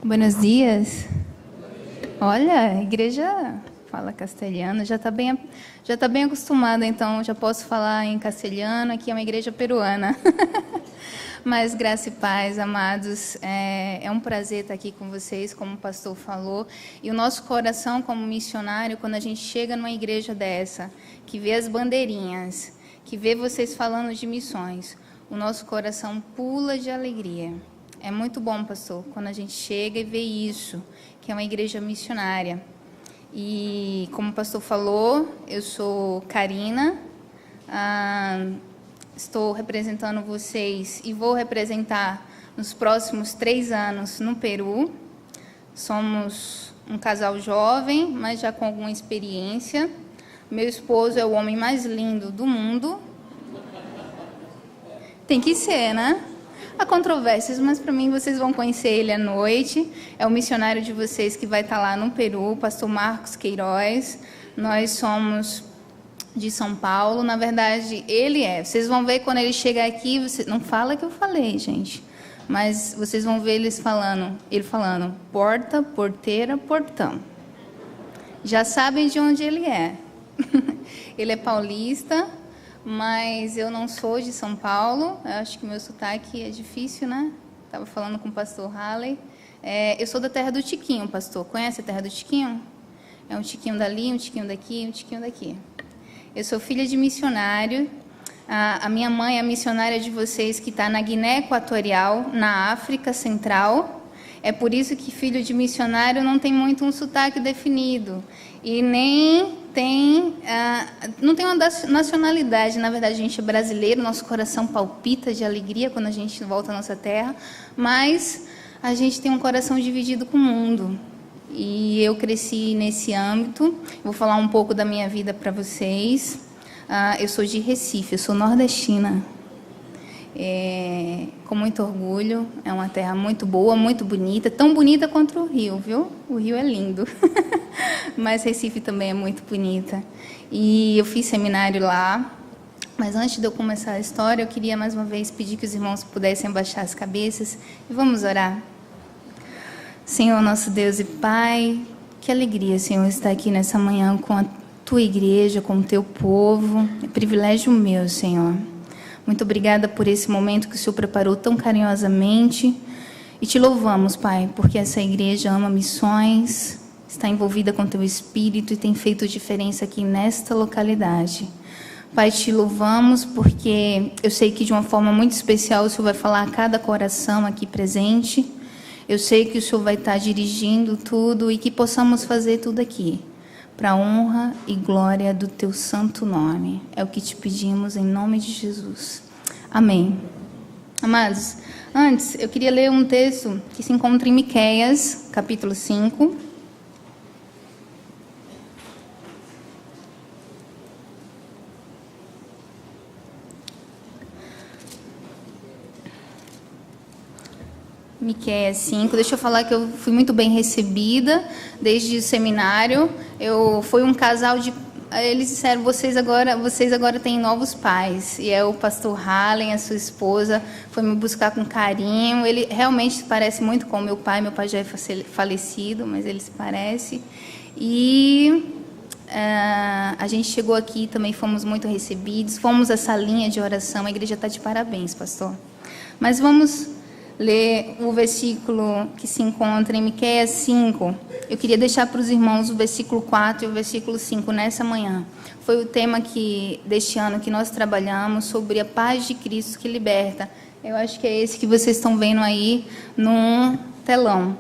Buenos dias. Olha, a igreja fala castelhano, já está bem acostumada, então já posso falar em castelhano. Aqui é uma igreja peruana. Mas graça e paz, amados, é um prazer estar aqui com vocês, como o pastor falou. E o nosso coração como missionário, quando a gente chega numa igreja dessa, que vê as bandeirinhas, que vê vocês falando de missões, o nosso coração pula de alegria. É muito bom, pastor, quando a gente chega e vê isso, que é uma igreja missionária. E como o pastor falou, eu sou Karina, estou representando vocês e vou representar nos próximos 3 anos no Peru. Somos um casal jovem, mas já com alguma experiência. Meu esposo é o homem mais lindo do mundo. Tem que ser, né? Há controvérsias, mas para mim vocês vão conhecer ele à noite. É o missionário de vocês que vai estar lá no Peru, o pastor Marcos Queiroz. Nós somos de São Paulo, na verdade, ele é. Vocês vão ver quando ele chegar aqui, você não fala que eu falei, gente, mas vocês vão ver ele falando porta, porteira, portão. Já sabem de onde ele é. Ele é paulista, mas eu não sou de São Paulo. Eu acho que meu sotaque é difícil, né? Estava falando com o pastor Halley. Eu sou da terra do Tiquinho, pastor. Conhece a terra do Tiquinho? É um tiquinho dali, um tiquinho daqui, um tiquinho daqui. Eu sou filha de missionário. A minha mãe é a missionária de vocês que está na Guiné Equatorial, na África Central. É por isso que filho de missionário não tem muito um sotaque definido. E nem tem... não tem uma nacionalidade. Na verdade, a gente é brasileiro, nosso coração palpita de alegria quando a gente volta à nossa terra. Mas a gente tem um coração dividido com o mundo. E eu cresci nesse âmbito. Vou falar um pouco da minha vida para vocês. Eu sou de Recife, eu sou nordestina. Com muito orgulho. É uma terra muito boa, muito bonita. Tão bonita quanto o Rio, viu? O Rio é lindo. Mas Recife também é muito bonita. E eu fiz seminário lá. Mas antes de eu começar a história, eu queria mais uma vez pedir que os irmãos pudessem abaixar as cabeças. E vamos orar. Senhor, nosso Deus e Pai, que alegria, Senhor, estar aqui nessa manhã com a Tua igreja, com o Teu povo. É privilégio meu, Senhor. Muito obrigada por esse momento que o Senhor preparou tão carinhosamente. E Te louvamos, Pai, porque essa igreja ama missões, está envolvida com Teu Espírito e tem feito diferença aqui nesta localidade. Pai, Te louvamos porque eu sei que de uma forma muito especial o Senhor vai falar a cada coração aqui presente. Eu sei que o Senhor vai estar dirigindo tudo e que possamos fazer tudo aqui para a honra e glória do Teu santo nome. É o que Te pedimos em nome de Jesus. Amém. Amados, antes eu queria ler um texto que se encontra em Miqueias, capítulo 5. Miqueias 5, deixa eu falar que eu fui muito bem recebida desde o seminário. Foi um casal de... Eles disseram, vocês agora têm novos pais. E é o pastor Hallen, a sua esposa, foi me buscar com carinho. Ele realmente se parece muito com o meu pai já é falecido, mas ele se parece. E a gente chegou aqui, também fomos muito recebidos, fomos a salinha de oração. A igreja está de parabéns, pastor. Mas vamos ler o versículo que se encontra em Miqueias 5. Eu queria deixar para os irmãos o versículo 4 e o versículo 5 nessa manhã. Foi o tema deste ano que nós trabalhamos sobre a paz de Cristo que liberta. Eu acho que é esse que vocês estão vendo aí no telão.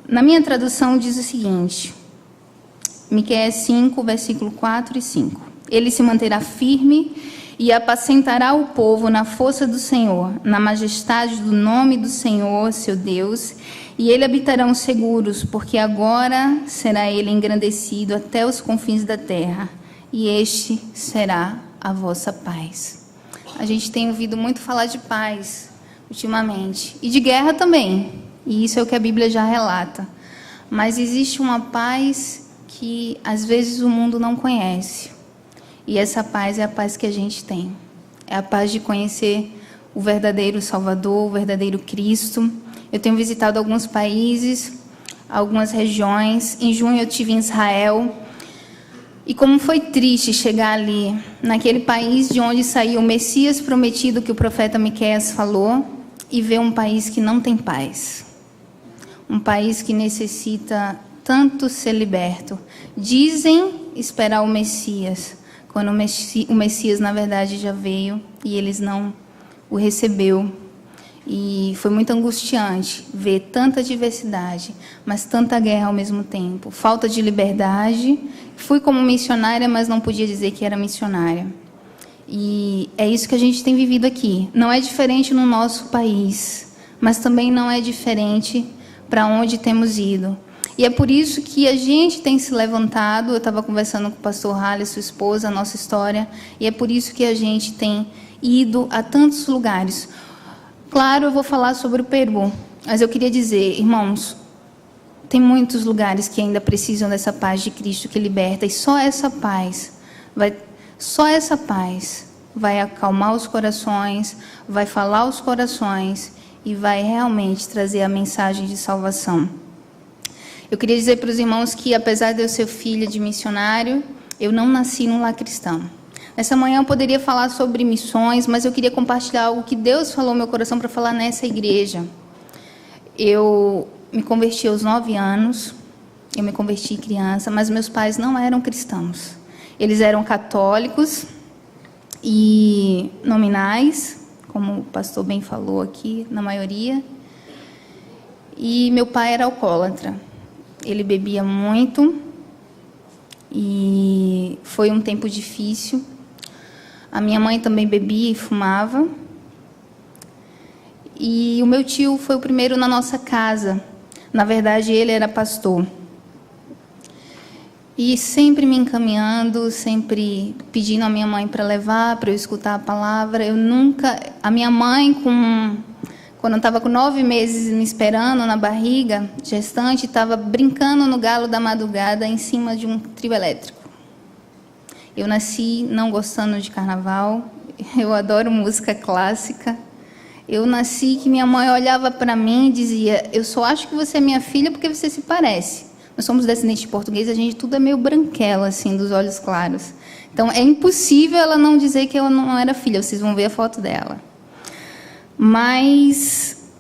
Na minha tradução diz o seguinte, Miqueias 5, versículo 4 e 5. Ele se manterá firme e apacentará o povo na força do Senhor, na majestade do nome do Senhor, seu Deus, e ele habitarão seguros, porque agora será ele engrandecido até os confins da terra, e este será a vossa paz. A gente tem ouvido muito falar de paz ultimamente, e de guerra também, e isso é o que a Bíblia já relata. Mas existe uma paz que às vezes o mundo não conhece. E essa paz é a paz que a gente tem. É a paz de conhecer o verdadeiro Salvador, o verdadeiro Cristo. Eu tenho visitado alguns países, algumas regiões. Em junho eu estive em Israel. E como foi triste chegar ali, naquele país de onde saiu o Messias prometido que o profeta Miqueias falou, e ver um país que não tem paz. Um país que necessita tanto ser liberto. Dizem esperar o Messias, quando o Messias, na verdade, já veio e eles não o recebeu. E foi muito angustiante ver tanta diversidade, mas tanta guerra ao mesmo tempo. Falta de liberdade. Fui como missionária, mas não podia dizer que era missionária. E é isso que a gente tem vivido aqui. Não é diferente no nosso país, mas também não é diferente para onde temos ido. E é por isso que a gente tem se levantado. Eu estava conversando com o pastor Halle, sua esposa, a nossa história, e é por isso que a gente tem ido a tantos lugares. Claro, eu vou falar sobre o Peru, mas eu queria dizer, irmãos, tem muitos lugares que ainda precisam dessa paz de Cristo que liberta, e só essa paz vai acalmar os corações, vai falar aos corações e vai realmente trazer a mensagem de salvação. Eu queria dizer para os irmãos que, apesar de eu ser filha de missionário, eu não nasci num lar cristão. Nessa manhã eu poderia falar sobre missões, mas eu queria compartilhar algo que Deus falou no meu coração para falar nessa igreja. Eu me converti aos 9 anos, eu me converti criança, mas meus pais não eram cristãos. Eles eram católicos e nominais, como o pastor bem falou aqui, na maioria. E meu pai era alcoólatra. Ele bebia muito e foi um tempo difícil. A minha mãe também bebia e fumava. E o meu tio foi o primeiro na nossa casa. Na verdade, ele era pastor. E sempre me encaminhando, sempre pedindo a minha mãe para levar, para eu escutar a palavra. A minha mãe, quando eu estava com 9 meses me esperando na barriga, gestante, estava brincando no galo da madrugada em cima de um trio elétrico. Eu nasci não gostando de carnaval, eu adoro música clássica. Eu nasci que minha mãe olhava para mim e dizia, eu só acho que você é minha filha porque você se parece. Nós somos descendentes de português, a gente tudo é meio branquela, assim, dos olhos claros. Então, é impossível ela não dizer que ela não era filha, vocês vão ver a foto dela. Mas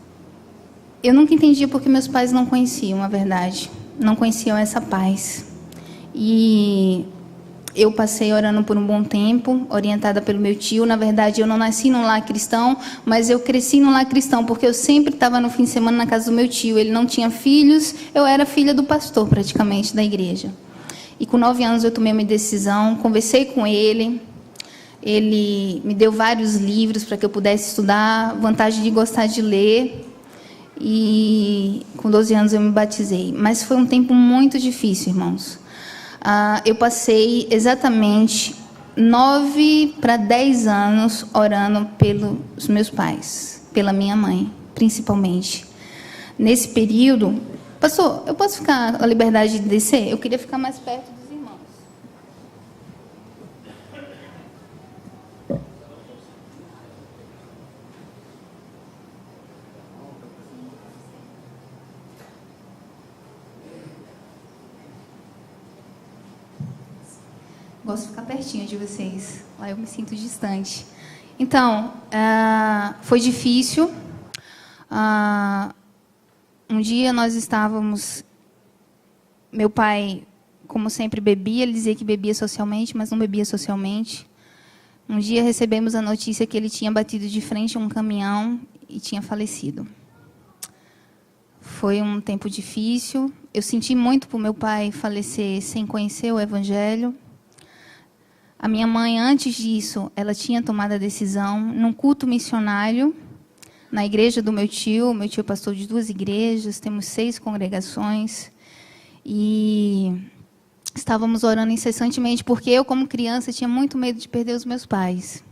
eu nunca entendia porque meus pais não conheciam a verdade, não conheciam essa paz. E eu passei orando por um bom tempo, orientada pelo meu tio. Na verdade, eu não nasci num lar cristão, mas eu cresci num lar cristão, porque eu sempre estava no fim de semana na casa do meu tio. Ele não tinha filhos, eu era filha do pastor, praticamente, da igreja. E com 9 anos eu tomei uma decisão, conversei com ele. Ele me deu vários livros para que eu pudesse estudar, vantagem de gostar de ler. E com 12 anos eu me batizei. Mas foi um tempo muito difícil, irmãos. Eu passei exatamente 9 para 10 anos orando pelos meus pais, pela minha mãe, principalmente. Nesse período, pastor, eu posso ficar a liberdade de descer? Eu queria ficar mais perto dos irmãos. Gosto de ficar pertinho de vocês. Lá eu me sinto distante. Então, foi difícil. Um dia nós estávamos... Meu pai, como sempre, bebia. Ele dizia que bebia socialmente, mas não bebia socialmente. Um dia recebemos a notícia que ele tinha batido de frente a um caminhão e tinha falecido. Foi um tempo difícil. Eu senti muito por meu pai falecer sem conhecer o Evangelho. A minha mãe, antes disso, ela tinha tomado a decisão, num culto missionário, na igreja do meu tio. Meu tio é pastor de 2 igrejas, temos 6 congregações. E estávamos orando incessantemente, porque eu, como criança, tinha muito medo de perder os meus pais.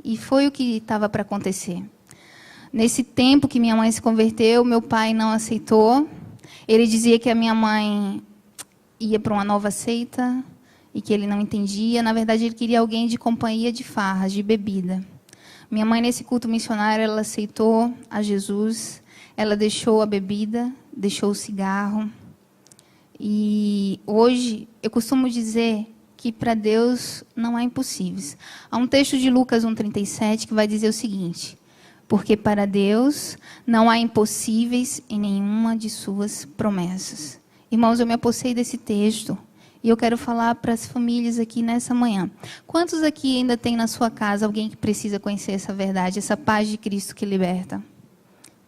E foi o que estava para acontecer. Nesse tempo que minha mãe se converteu, meu pai não aceitou. Ele dizia que a minha mãe ia para uma nova seita, e que ele não entendia. Na verdade, ele queria alguém de companhia de farras, de bebida. Minha mãe, nesse culto missionário, ela aceitou a Jesus. ela deixou a bebida, deixou o cigarro. E hoje, eu costumo dizer que para Deus não há impossíveis. Há um texto de Lucas 1,37 que vai dizer o seguinte: porque para Deus não há impossíveis em nenhuma de suas promessas. Irmãos, eu me apossei desse texto e eu quero falar para as famílias aqui nessa manhã. Quantos aqui ainda tem na sua casa alguém que precisa conhecer essa verdade, essa paz de Cristo que liberta?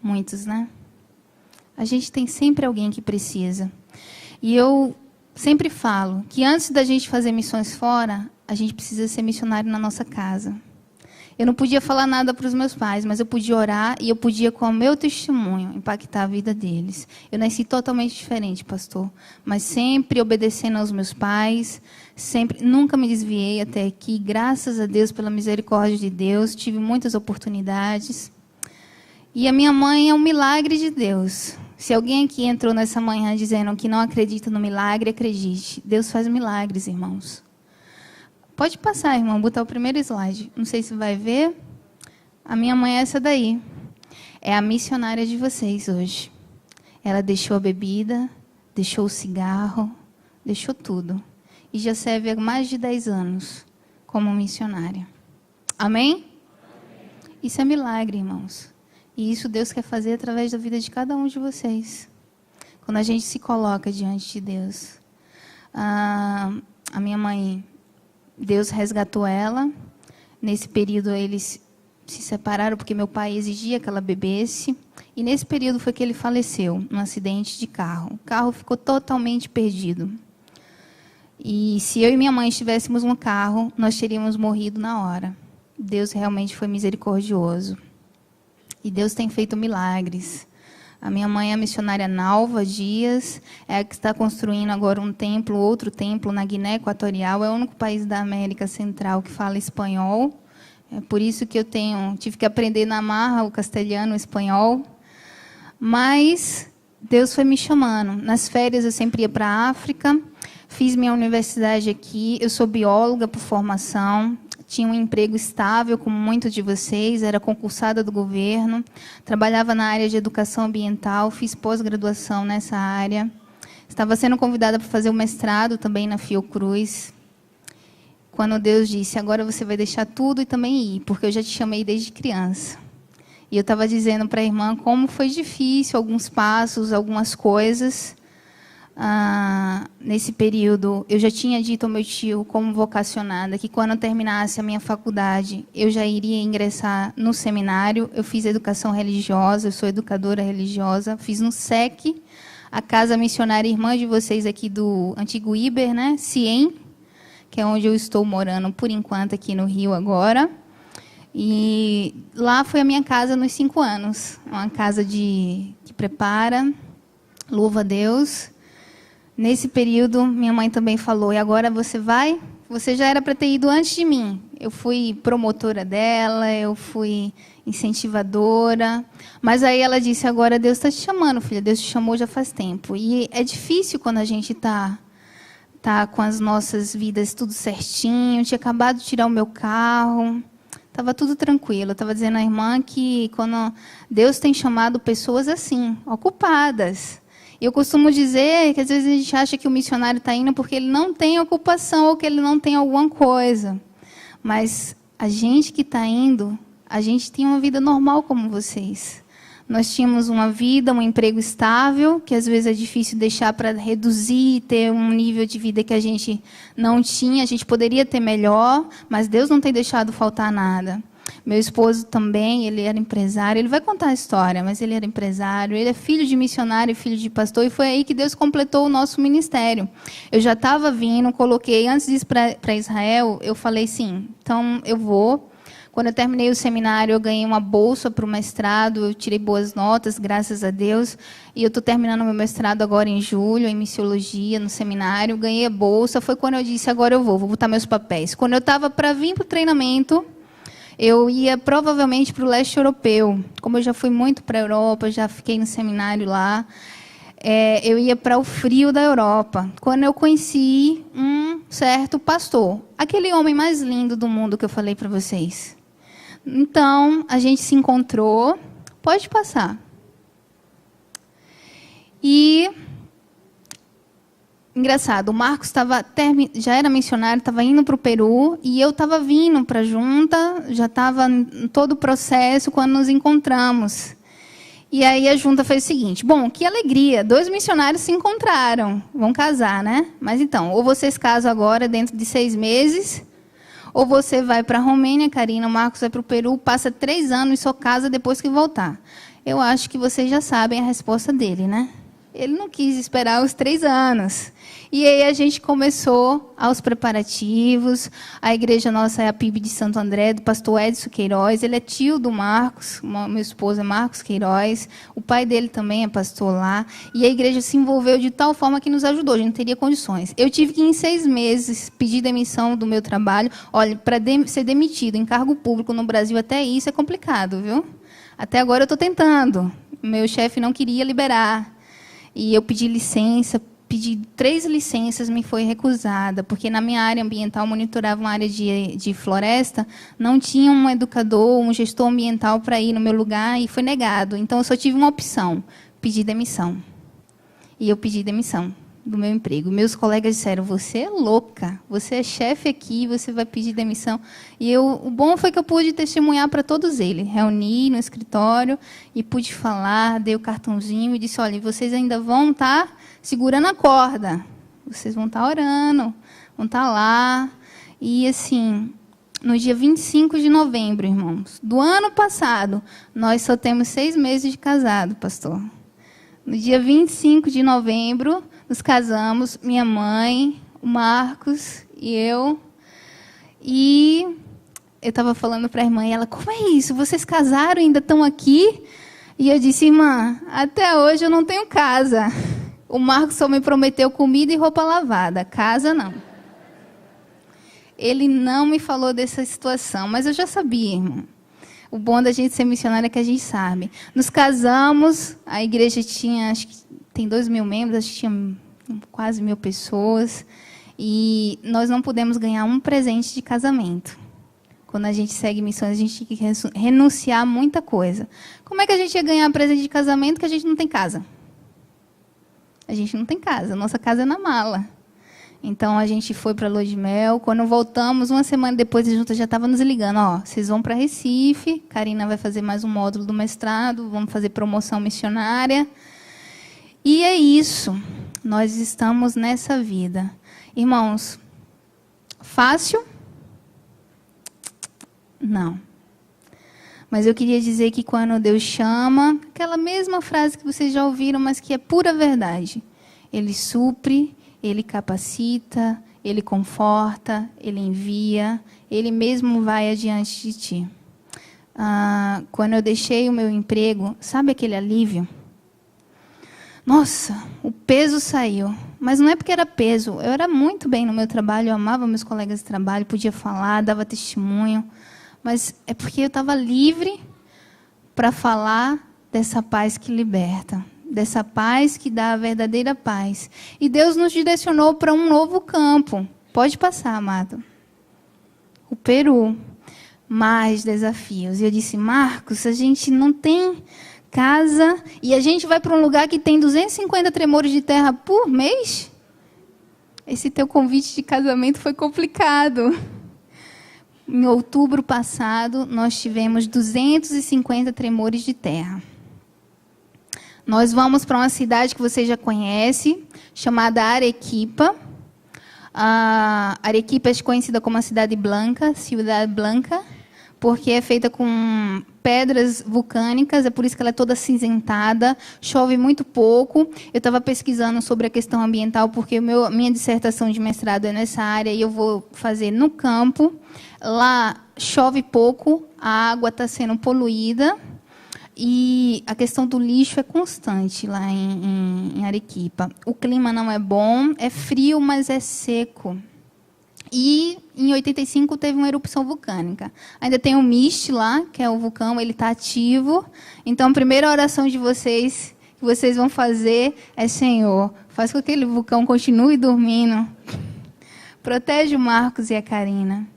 Muitos, né? A gente tem sempre alguém que precisa. E eu sempre falo que antes da gente fazer missões fora, a gente precisa ser missionário na nossa casa. Eu não podia falar nada para os meus pais, mas eu podia orar e eu podia, com o meu testemunho, impactar a vida deles. Eu nasci totalmente diferente, pastor, mas sempre obedecendo aos meus pais, nunca me desviei até aqui, graças a Deus, pela misericórdia de Deus, tive muitas oportunidades. E a minha mãe é um milagre de Deus. Se alguém aqui entrou nessa manhã dizendo que não acredita no milagre, acredite. Deus faz milagres, irmãos. Pode passar, irmão, botar o primeiro slide. Não sei se vai ver. A minha mãe é essa daí. É a missionária de vocês hoje. Ela deixou a bebida, deixou o cigarro, deixou tudo. E já serve há mais de 10 anos como missionária. Amém? Isso é milagre, irmãos. E isso Deus quer fazer através da vida de cada um de vocês. Quando a gente se coloca diante de Deus. A minha mãe, Deus resgatou ela. Nesse período eles se separaram porque meu pai exigia que ela bebesse. E nesse período foi que ele faleceu, num acidente de carro. O carro ficou totalmente perdido. E se eu e minha mãe estivéssemos no carro, nós teríamos morrido na hora. Deus realmente foi misericordioso. E Deus tem feito milagres. A minha mãe é a missionária Nalva Dias, é a que está construindo agora um templo, outro templo na Guiné Equatorial. É o único país da América Central que fala espanhol. É por isso que eu tive que aprender na marra o castelhano, o espanhol. Mas Deus foi me chamando. Nas férias eu sempre ia para a África, fiz minha universidade aqui. Eu sou bióloga por formação. Tinha um emprego estável, como muitos de vocês, era concursada do governo, trabalhava na área de educação ambiental, fiz pós-graduação nessa área. Estava sendo convidada para fazer o mestrado também na Fiocruz. Quando Deus disse, agora você vai deixar tudo e também ir, porque eu já te chamei desde criança. E eu estava dizendo para a irmã como foi difícil, alguns passos, algumas coisas. Nesse período, eu já tinha dito ao meu tio, como vocacionada, que quando eu terminasse a minha faculdade, eu já iria ingressar no seminário. Eu fiz educação religiosa, eu sou educadora religiosa, fiz no SEC, a Casa Missionária Irmã de vocês aqui do antigo Iber, né? CIEM, que é onde eu estou morando por enquanto aqui no Rio agora. E lá foi a minha casa nos 5 anos, uma casa que prepara, louva a Deus. Nesse período, minha mãe também falou, e agora você vai? Você já era para ter ido antes de mim. Eu fui promotora dela, eu fui incentivadora. Mas aí ela disse, agora Deus está te chamando, filha. Deus te chamou já faz tempo. E é difícil quando a gente tá com as nossas vidas tudo certinho. Eu tinha acabado de tirar o meu carro. Estava tudo tranquilo. Eu estava dizendo à irmã que quando Deus tem chamado pessoas assim, ocupadas. Eu costumo dizer que às vezes a gente acha que o missionário está indo porque ele não tem ocupação ou que ele não tem alguma coisa. Mas a gente que está indo, a gente tem uma vida normal como vocês. Nós tínhamos uma vida, um emprego estável, que às vezes é difícil deixar para reduzir, ter um nível de vida que a gente não tinha. A gente poderia ter melhor, mas Deus não tem deixado faltar nada. Meu esposo também, ele era empresário. Ele vai contar a história, mas ele era empresário. Ele é filho de missionário, filho de pastor. E foi aí que Deus completou o nosso ministério. Eu já estava vindo, coloquei, antes de ir para Israel, eu falei, sim, então eu vou. Quando eu terminei o seminário, eu ganhei uma bolsa para o mestrado. Eu tirei boas notas, graças a Deus. E eu estou terminando meu mestrado agora em julho, em missiologia, no seminário. Ganhei a bolsa. Foi quando eu disse, agora eu vou botar meus papéis. Quando eu estava para vir para o treinamento, eu ia provavelmente para o leste europeu. Como eu já fui muito para a Europa, já fiquei no seminário lá, eu ia para o frio da Europa. Quando eu conheci um certo pastor, aquele homem mais lindo do mundo que eu falei para vocês. Então, a gente se encontrou. Pode passar. E engraçado, o Marcos já era missionário, estava indo para o Peru, e eu estava vindo para a junta, já estava em todo o processo quando nos encontramos. E aí a junta fez o seguinte: bom, que alegria, 2 missionários se encontraram, vão casar, né? Mas então, ou vocês casam agora dentro de 6 meses, ou você vai para a Romênia, Karina, o Marcos vai para o Peru, passa 3 anos e só casa depois que voltar. Eu acho que vocês já sabem a resposta dele, né? Ele não quis esperar os 3 anos. E aí a gente começou aos preparativos. A igreja nossa é a PIB de Santo André, do pastor Edson Queiroz. Ele é tio do Marcos, meu esposo é Marcos Queiroz. O pai dele também é pastor lá. E a igreja se envolveu de tal forma que nos ajudou. A gente não teria condições. Eu tive que, em 6 meses, pedir demissão do meu trabalho. Olha, para ser demitido em cargo público no Brasil, até isso é complicado, viu? Até agora eu estou tentando. Meu chefe não queria liberar. E eu pedi licença, pedi 3 licenças, me foi recusada, porque na minha área ambiental, monitorava uma área de floresta, não tinha um educador, um gestor ambiental para ir no meu lugar, e foi negado. Então, eu só tive uma opção, pedir demissão. E eu pedi demissão do meu emprego. Meus colegas disseram: você é louca, você é chefe aqui, você vai pedir demissão. E o bom foi que eu pude testemunhar para todos eles. Reuni no escritório e pude falar, dei o cartãozinho e disse: olha, vocês ainda vão estar segurando a corda, vocês vão estar orando, vão estar lá. E assim, no dia 25 de novembro, irmãos, do ano passado, nós só temos 6 meses de casado, pastor. No dia 25 de novembro, nos casamos, minha mãe, o Marcos e eu. E eu estava falando para a irmã, e ela: como é isso? Vocês casaram e ainda estão aqui? E eu disse: irmã, até hoje eu não tenho casa. O Marcos só me prometeu comida e roupa lavada, casa não. Ele não me falou dessa situação, mas eu já sabia, irmão. O bom da gente ser missionário é que a gente sabe. Nos casamos, a igreja tinha, acho que tem 2.000 membros, acho que tinha quase 1.000 pessoas. E nós não pudemos ganhar um presente de casamento. Quando a gente segue missões, a gente tem que renunciar a muita coisa. Como é que a gente ia ganhar presente de casamento que a gente não tem casa? A gente não tem casa, nossa casa é na mala. Então, a gente foi para a lua de mel. Quando voltamos, uma semana depois, a junta já estava nos ligando: ó, vocês vão para Recife, Karina vai fazer mais um módulo do mestrado, vamos fazer promoção missionária. E é isso, nós estamos nessa vida. Irmãos, fácil? Não. Mas eu queria dizer que quando Deus chama, aquela mesma frase que vocês já ouviram, mas que é pura verdade. Ele supre, Ele capacita, Ele conforta, Ele envia, Ele mesmo vai adiante de ti. Quando eu deixei o meu emprego, sabe aquele alívio? Nossa, o peso saiu. Mas não é porque era peso. Eu era muito bem no meu trabalho, eu amava meus colegas de trabalho, podia falar, dava testemunho. Mas é porque eu estava livre para falar dessa paz que liberta, dessa paz que dá a verdadeira paz. E Deus nos direcionou para um novo campo. Pode passar, amado. O Peru. Mais desafios. E eu disse: Marcos, a gente não tem casa e a gente vai para um lugar que tem 250 tremores de terra por mês? Esse teu convite de casamento foi complicado. Em outubro passado, nós tivemos 250 tremores de terra. Nós vamos para uma cidade que você já conhece, chamada Arequipa. Arequipa é conhecida como a Cidade Blanca, Ciudad Blanca, porque é feita com pedras vulcânicas, é por isso que ela é toda acinzentada, chove muito pouco. Eu estava pesquisando sobre a questão ambiental, porque minha dissertação de mestrado é nessa área e eu vou fazer no campo. Lá chove pouco, a água está sendo poluída e a questão do lixo é constante lá em Arequipa. O clima não é bom, é frio, mas é seco. E em 85 teve uma erupção vulcânica. Ainda tem o Mist lá, que é o vulcão, ele está ativo. Então, a primeira oração de vocês, que vocês vão fazer é: Senhor, faz com que aquele vulcão continue dormindo. Protege o Marcos e a Karina.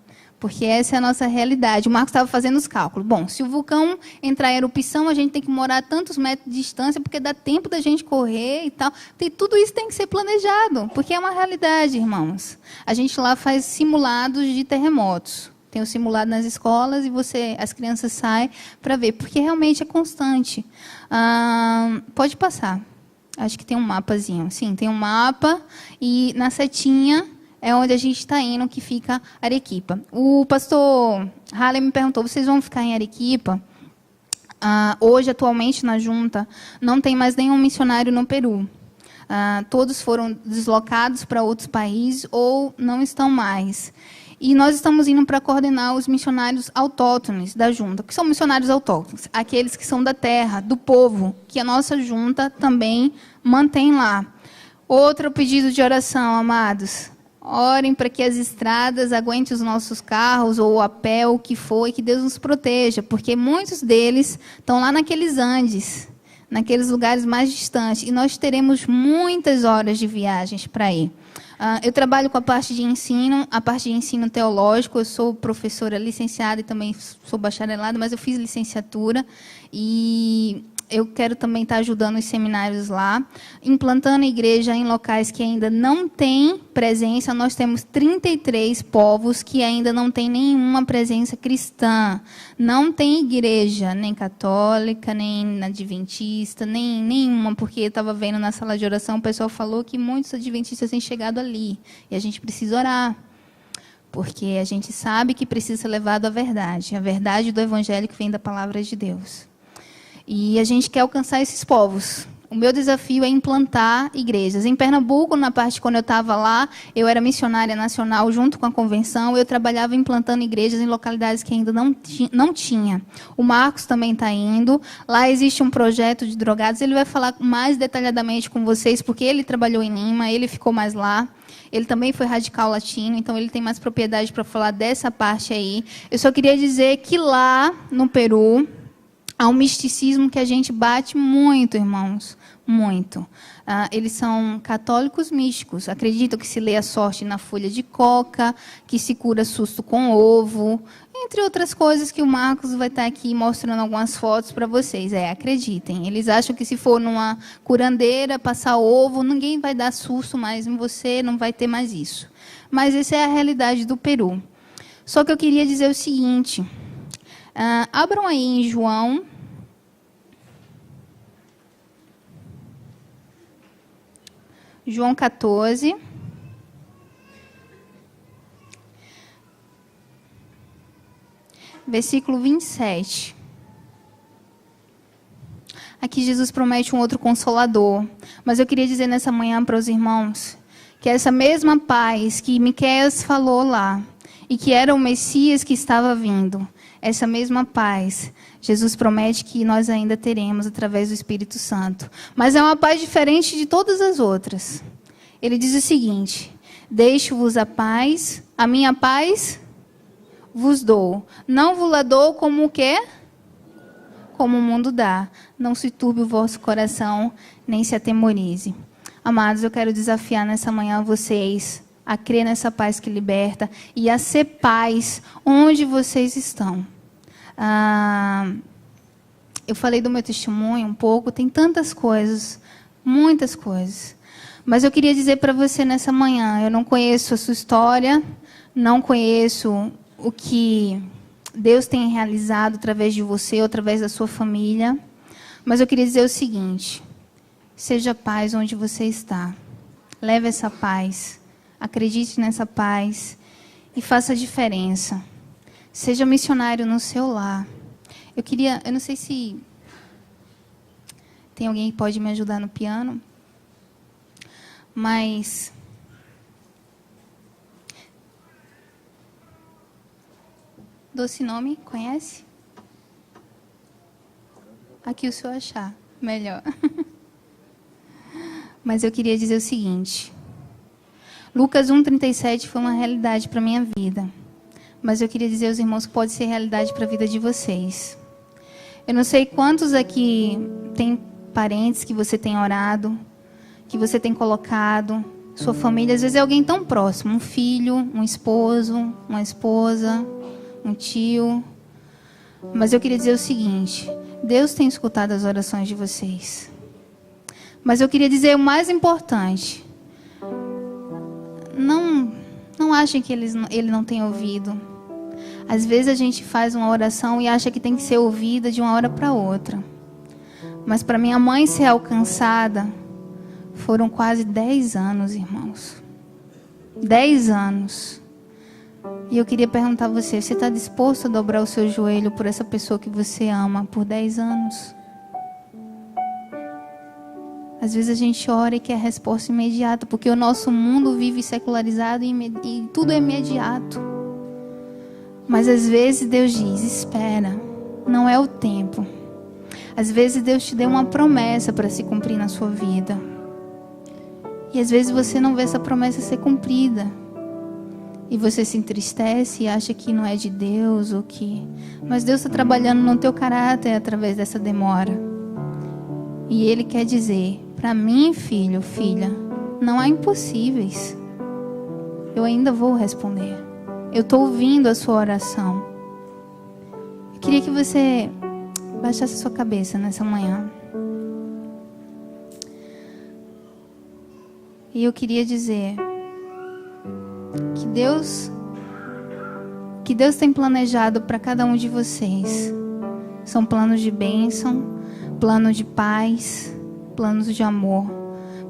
Porque essa é a nossa realidade. O Marcos estava fazendo os cálculos. Bom, se o vulcão entrar em erupção, a gente tem que morar a tantos metros de distância, porque dá tempo da gente correr e tal. Tudo isso tem que ser planejado, porque é uma realidade, irmãos. A gente lá faz simulados de terremotos. Tem o simulado nas escolas e as crianças saem para ver, porque realmente é constante. Pode passar. Acho que tem um mapazinho. Sim, tem um mapa e na setinha é onde a gente está indo, que fica Arequipa. O pastor Halle me perguntou, vocês vão ficar em Arequipa? Hoje, atualmente, na junta, não tem mais nenhum missionário no Peru. Todos foram deslocados para outros países ou não estão mais. E nós estamos indo para coordenar os missionários autóctones da junta. O que são missionários autóctones? Aqueles que são da terra, do povo, que a nossa junta também mantém lá. Outro pedido de oração, amados. Orem para que as estradas aguentem os nossos carros, ou a pé, ou o que for, e que Deus nos proteja, porque muitos deles estão lá naqueles Andes, naqueles lugares mais distantes, e nós teremos muitas horas de viagens para ir. Eu trabalho com a parte de ensino teológico, eu sou professora licenciada e também sou bacharelada, mas eu fiz licenciatura, e eu quero também estar ajudando os seminários lá, implantando a igreja em locais que ainda não têm presença. Nós temos 33 povos que ainda não têm nenhuma presença cristã. Não tem igreja, nem católica, nem adventista, nem nenhuma, porque eu estava vendo na sala de oração, o pessoal falou que muitos adventistas têm chegado ali. E a gente precisa orar, porque a gente sabe que precisa ser levado à verdade. A verdade do evangelho que vem da palavra de Deus. E a gente quer alcançar esses povos. O meu desafio é implantar igrejas. Em Pernambuco, quando eu estava lá, eu era missionária nacional junto com a convenção. Eu trabalhava implantando igrejas em localidades que ainda não tinha. O Marcos também está indo. Lá existe um projeto de drogados. Ele vai falar mais detalhadamente com vocês, porque ele trabalhou em Lima, ele ficou mais lá. Ele também foi radical latino, então ele tem mais propriedade para falar dessa parte aí. Eu só queria dizer que lá no Peru há um misticismo que a gente bate muito, irmãos, muito. Eles são católicos místicos. Acreditam que se lê a sorte na folha de coca, que se cura susto com ovo, entre outras coisas que o Marcos vai estar aqui mostrando algumas fotos para vocês. Acreditem. Eles acham que se for numa curandeira, passar ovo, ninguém vai dar susto mais em você, não vai ter mais isso. Mas essa é a realidade do Peru. Só que eu queria dizer o seguinte... abram aí em João 14. Versículo 27. Aqui Jesus promete um outro consolador. Mas eu queria dizer nessa manhã para os irmãos que essa mesma paz que Miqueias falou lá, e que era o Messias que estava vindo, essa mesma paz, Jesus promete que nós ainda teremos através do Espírito Santo. Mas é uma paz diferente de todas as outras. Ele diz o seguinte: deixo-vos a paz, a minha paz vos dou. Não vos la dou como o quê? Como o mundo dá. Não se turbe o vosso coração, nem se atemorize. Amados, eu quero desafiar nessa manhã vocês a crer nessa paz que liberta e a ser paz onde vocês estão. Eu falei do meu testemunho um pouco, tem tantas coisas, muitas coisas. Mas eu queria dizer para você nessa manhã, eu não conheço a sua história, não conheço o que Deus tem realizado através de você ou através da sua família, mas eu queria dizer o seguinte: seja paz onde você está. Leve essa paz. Acredite nessa paz e faça a diferença. Seja missionário no seu lar. Eu não sei se tem alguém que pode me ajudar no piano, mas doce nome, conhece? Aqui o senhor achar, melhor. Mas eu queria dizer o seguinte: Lucas 1:37 foi uma realidade para a minha vida. Mas eu queria dizer aos irmãos que pode ser realidade para a vida de vocês. Eu não sei quantos aqui tem parentes que você tem orado, que você tem colocado sua família. Às vezes é alguém tão próximo, um filho, um esposo, uma esposa, um tio. Mas eu queria dizer o seguinte: Deus tem escutado as orações de vocês. Mas eu queria dizer o mais importante: não achem que Ele não tem ouvido. Às vezes a gente faz uma oração e acha que tem que ser ouvida de uma hora para outra. Mas para minha mãe ser alcançada, foram quase 10 anos, irmãos. 10 anos. E eu queria perguntar a você: você está disposto a dobrar o seu joelho por essa pessoa que você ama por 10 anos? Às vezes a gente ora e quer resposta imediata, porque o nosso mundo vive secularizado e tudo é imediato. Mas às vezes Deus diz: espera, não é o tempo. Às vezes Deus te deu uma promessa para se cumprir na sua vida. E às vezes você não vê essa promessa ser cumprida. E você se entristece e acha que não é de Deus ou que... Mas Deus está trabalhando no teu caráter através dessa demora. E Ele quer dizer: para mim, filho, filha, não há impossíveis. Eu ainda vou responder. Eu estou ouvindo a sua oração. Eu queria que você baixasse a sua cabeça nessa manhã. E eu queria dizer que Deus tem planejado para cada um de vocês. São planos de bênção, planos de paz, planos de amor.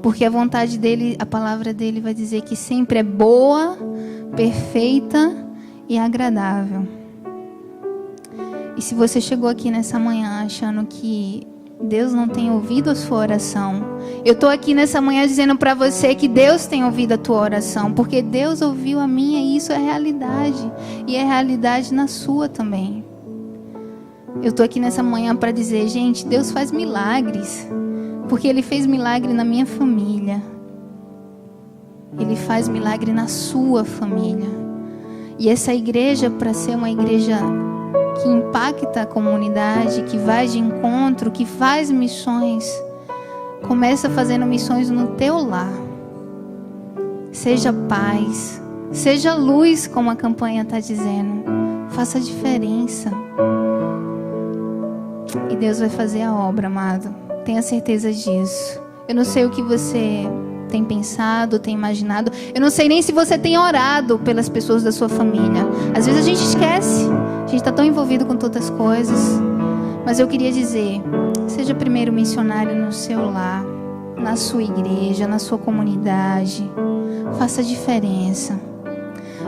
Porque a vontade dele, a palavra dele vai dizer que sempre é boa, perfeita e agradável. E se você chegou aqui nessa manhã achando que Deus não tem ouvido a sua oração, eu estou aqui nessa manhã dizendo para você que Deus tem ouvido a tua oração, porque Deus ouviu a minha e isso é realidade. E é realidade na sua também. Eu estou aqui nessa manhã para dizer: gente, Deus faz milagres, porque Ele fez milagre na minha família. Ele faz milagre na sua família. E essa igreja, para ser uma igreja que impacta a comunidade, que vai de encontro, que faz missões, começa fazendo missões no teu lar. Seja paz, seja luz, como a campanha está dizendo. Faça a diferença. E Deus vai fazer a obra, amado. Tenha certeza disso. Eu não sei o que você tem pensado, tem imaginado. Eu não sei nem se você tem orado pelas pessoas da sua família. Às vezes a gente esquece. A gente está tão envolvido com tantas coisas. Mas eu queria dizer: seja primeiro missionário no seu lar, na sua igreja, na sua comunidade. Faça a diferença.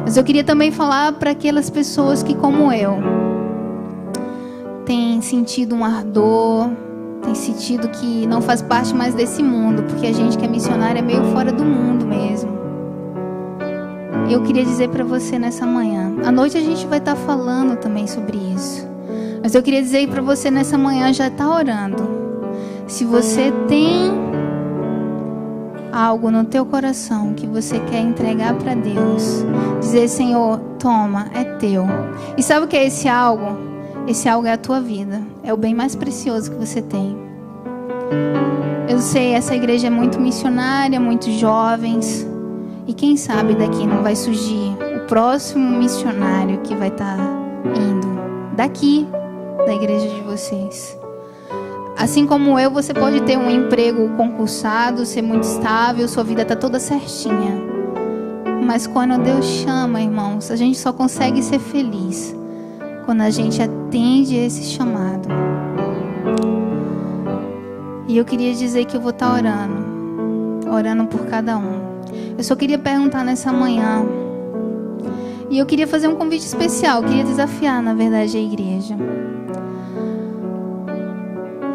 Mas eu queria também falar para aquelas pessoas que, como eu, têm sentido um ardor, tem sentido que não faz parte mais desse mundo, porque a gente que é missionário é meio fora do mundo mesmo. Eu queria dizer para você nessa manhã, à noite a gente vai estar falando também sobre isso, mas eu queria dizer para você nessa manhã, já está orando. Se você tem algo no teu coração que você quer entregar para Deus, dizer: Senhor, toma, é teu. E sabe o que é esse algo? Esse algo é a tua vida. É o bem mais precioso que você tem. Eu sei, essa igreja é muito missionária, muitos jovens. E quem sabe daqui não vai surgir o próximo missionário que vai estar indo daqui, da igreja de vocês. Assim como eu, você pode ter um emprego concursado, ser muito estável, sua vida está toda certinha. Mas quando Deus chama, irmãos, a gente só consegue ser feliz quando a gente atende esse chamado. E eu queria dizer que eu vou estar orando por cada um. Eu só queria perguntar nessa manhã, e eu queria fazer um convite especial, eu queria desafiar, na verdade, a igreja.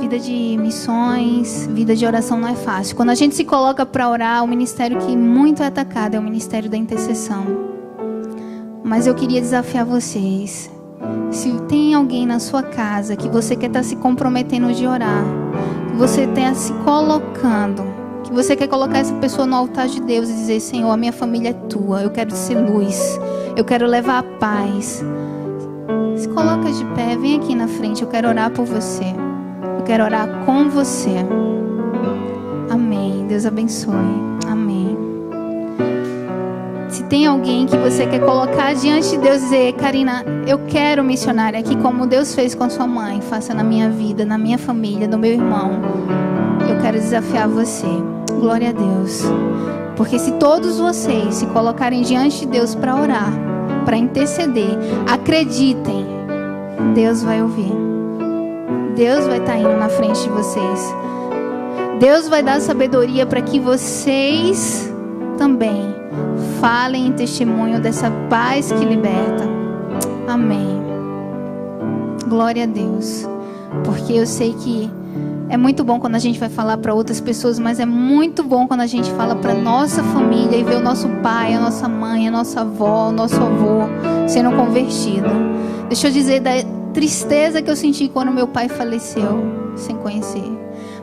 Vida de missões, vida de oração não é fácil. Quando a gente se coloca para orar, o ministério que muito é atacado é o ministério da intercessão. Mas eu queria desafiar vocês. Se tem alguém na sua casa que você quer estar se comprometendo de orar, que você está se colocando, que você quer colocar essa pessoa no altar de Deus e dizer: Senhor, a minha família é tua, eu quero ser luz, eu quero levar a paz. Se coloca de pé, vem aqui na frente, eu quero orar por você, eu quero orar com você. Amém. Deus abençoe. Amém. tem alguém que você quer colocar diante de Deus e dizer: Karina, eu quero missionária aqui, como Deus fez com a sua mãe, faça na minha vida, na minha família, no meu irmão. Eu quero desafiar você. Glória a Deus. Porque se todos vocês se colocarem diante de Deus para orar, para interceder, acreditem, Deus vai ouvir. Deus vai estar indo na frente de vocês. Deus vai dar sabedoria para que vocês também falem em testemunho dessa paz que liberta. Amém. Glória a Deus. Porque eu sei que é muito bom quando a gente vai falar para outras pessoas, mas é muito bom quando a gente fala para nossa família e vê o nosso pai, a nossa mãe, a nossa avó, o nosso avô sendo convertido. Deixa eu dizer da tristeza que eu senti quando meu pai faleceu, sem conhecer.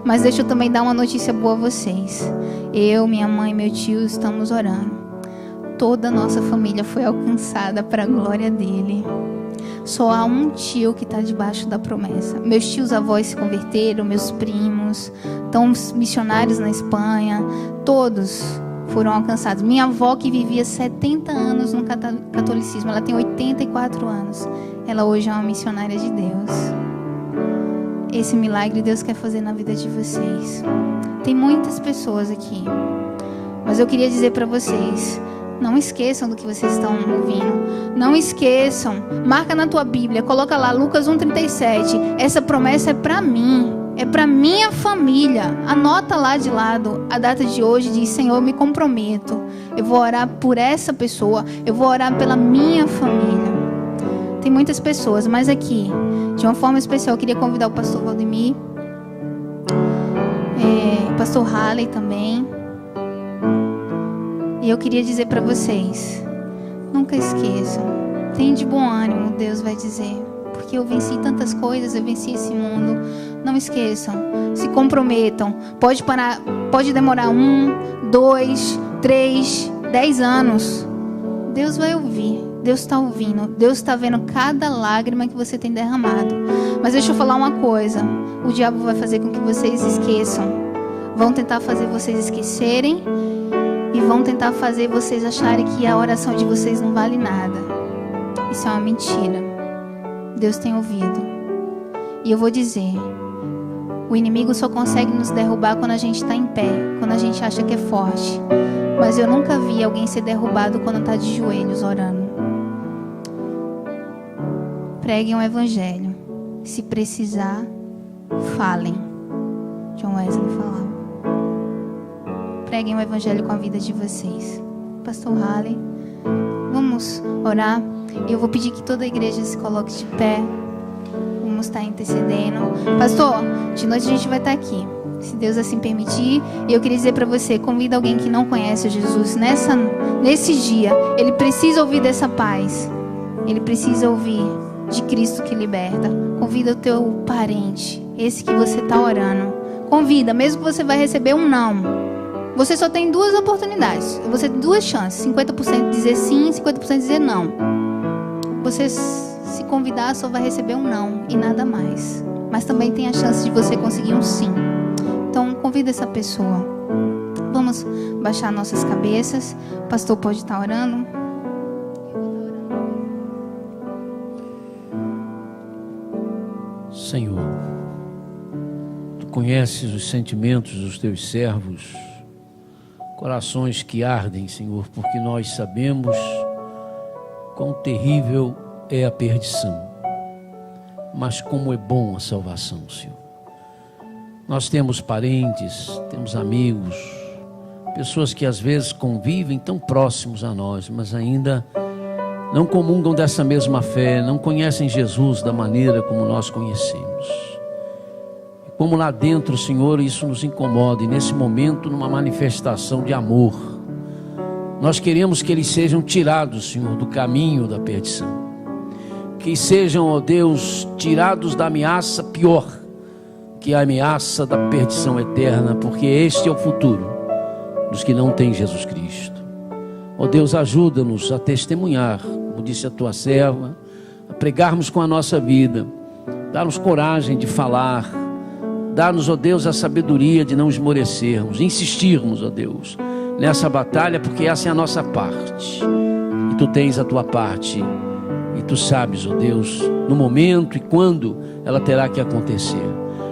Mas deixa eu também dar uma notícia boa a vocês. Eu, minha mãe e meu tio estamos orando. Toda a nossa família foi alcançada para a glória dele. Só há um tio que está debaixo da promessa. Meus tios avós se converteram, meus primos, estão missionários na Espanha. Todos foram alcançados. Minha avó, que vivia 70 anos no catolicismo, ela tem 84 anos. Ela hoje é uma missionária de Deus. Esse milagre Deus quer fazer na vida de vocês. Tem muitas pessoas aqui, mas eu queria dizer para vocês: não esqueçam do que vocês estão ouvindo. Não esqueçam. Marca na tua Bíblia. Coloca lá Lucas 1,37. Essa promessa é para mim. É para minha família. Anota lá de lado a data de hoje. Diz: Senhor, eu me comprometo. Eu vou orar por essa pessoa. Eu vou orar pela minha família. Tem muitas pessoas, mas aqui, de uma forma especial, eu queria convidar o pastor Valdemir. O pastor Halley também. E eu queria dizer para vocês: nunca esqueçam, tenham de bom ânimo, Deus vai dizer, porque eu venci tantas coisas, eu venci esse mundo. Não esqueçam, se comprometam. Pode demorar 1, 2, 3, 10 anos. Deus vai ouvir, Deus está ouvindo, Deus está vendo cada lágrima que você tem derramado. Mas deixa eu falar uma coisa: o diabo vai fazer com que vocês esqueçam. Vão tentar fazer vocês esquecerem. E vão tentar fazer vocês acharem que a oração de vocês não vale nada. Isso é uma mentira. Deus tem ouvido. E eu vou dizer: o inimigo só consegue nos derrubar quando a gente está em pé, quando a gente acha que é forte. Mas eu nunca vi alguém ser derrubado quando está de joelhos orando. Preguem o evangelho. Se precisar, falem. John Wesley falava. Preguem o evangelho com a vida de vocês. Pastor Halley, vamos orar. Eu vou pedir que toda a igreja se coloque de pé. Vamos estar intercedendo. Pastor, de noite a gente vai estar aqui, se Deus assim permitir. E eu queria dizer para você: convida alguém que não conhece Jesus nesse dia. Ele precisa ouvir dessa paz. Ele precisa ouvir de Cristo que liberta. Convida o teu parente, esse que você está orando. Convida, mesmo que você vai receber um não. Você só tem 2 oportunidades. Você tem 2 chances. 50% dizer sim, 50% dizer não. Você se convidar só vai receber um não e nada mais. Mas também tem a chance de você conseguir um sim. Então convida essa pessoa. Vamos baixar nossas cabeças. O pastor pode estar orando. Senhor, Tu conheces os sentimentos dos Teus servos. Corações que ardem, Senhor, porque nós sabemos quão terrível é a perdição, mas como é bom a salvação, Senhor. Nós temos parentes, temos amigos, pessoas que às vezes convivem tão próximos a nós, mas ainda não comungam dessa mesma fé, não conhecem Jesus da maneira como nós conhecemos. Como lá dentro, Senhor, isso nos incomoda. E nesse momento, numa manifestação de amor, nós queremos que eles sejam tirados, Senhor, do caminho da perdição. Que sejam, ó Deus, tirados da ameaça pior, que é a ameaça da perdição eterna, porque este é o futuro dos que não têm Jesus Cristo. Ó Deus, ajuda-nos a testemunhar, como disse a Tua serva, a pregarmos com a nossa vida. Dá-nos coragem de falar. Dá-nos, ó Deus, a sabedoria de não esmorecermos, insistirmos, ó Deus, nessa batalha, porque essa é a nossa parte. E tu tens a tua parte. E tu sabes, ó Deus, no momento e quando ela terá que acontecer.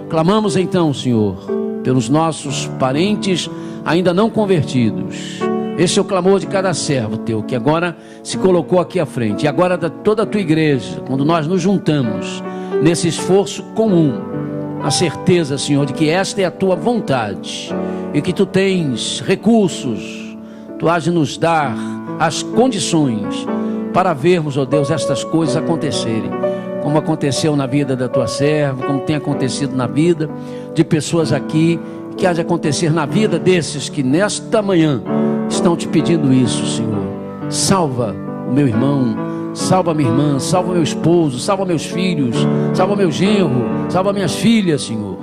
Clamamos então, Senhor, pelos nossos parentes ainda não convertidos. Esse é o clamor de cada servo teu, que agora se colocou aqui à frente. E agora da toda a tua igreja, quando nós nos juntamos nesse esforço comum, a certeza, Senhor, de que esta é a tua vontade e que tu tens recursos, tu has de nos dar as condições para vermos, ó Deus, estas coisas acontecerem, como aconteceu na vida da tua serva, como tem acontecido na vida de pessoas aqui, que há de acontecer na vida desses que nesta manhã estão te pedindo isso, Senhor. Salva o meu irmão, salva minha irmã, salva meu esposo, salva meus filhos, salva meu genro, salva minhas filhas, Senhor.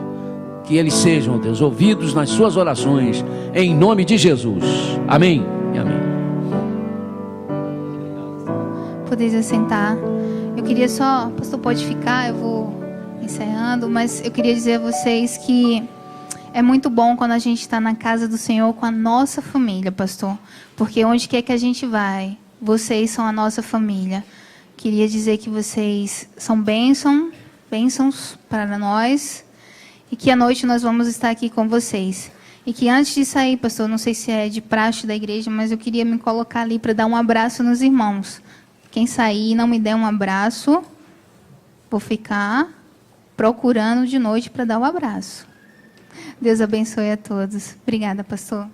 Que eles sejam, ó Deus, ouvidos nas suas orações, em nome de Jesus. Amém e amém. Podeis assentar. Eu queria só, pastor, pode ficar, eu vou encerrando, mas eu queria dizer a vocês que é muito bom quando a gente está na casa do Senhor com a nossa família, pastor, porque onde quer que a gente vai, vocês são a nossa família. Queria dizer que vocês são bênçãos para nós, e que à noite nós vamos estar aqui com vocês. E que antes de sair, pastor, não sei se é de praxe da igreja, mas eu queria me colocar ali para dar um abraço nos irmãos. Quem sair e não me der um abraço, vou ficar procurando de noite para dar o abraço. Deus abençoe a todos. Obrigada, pastor.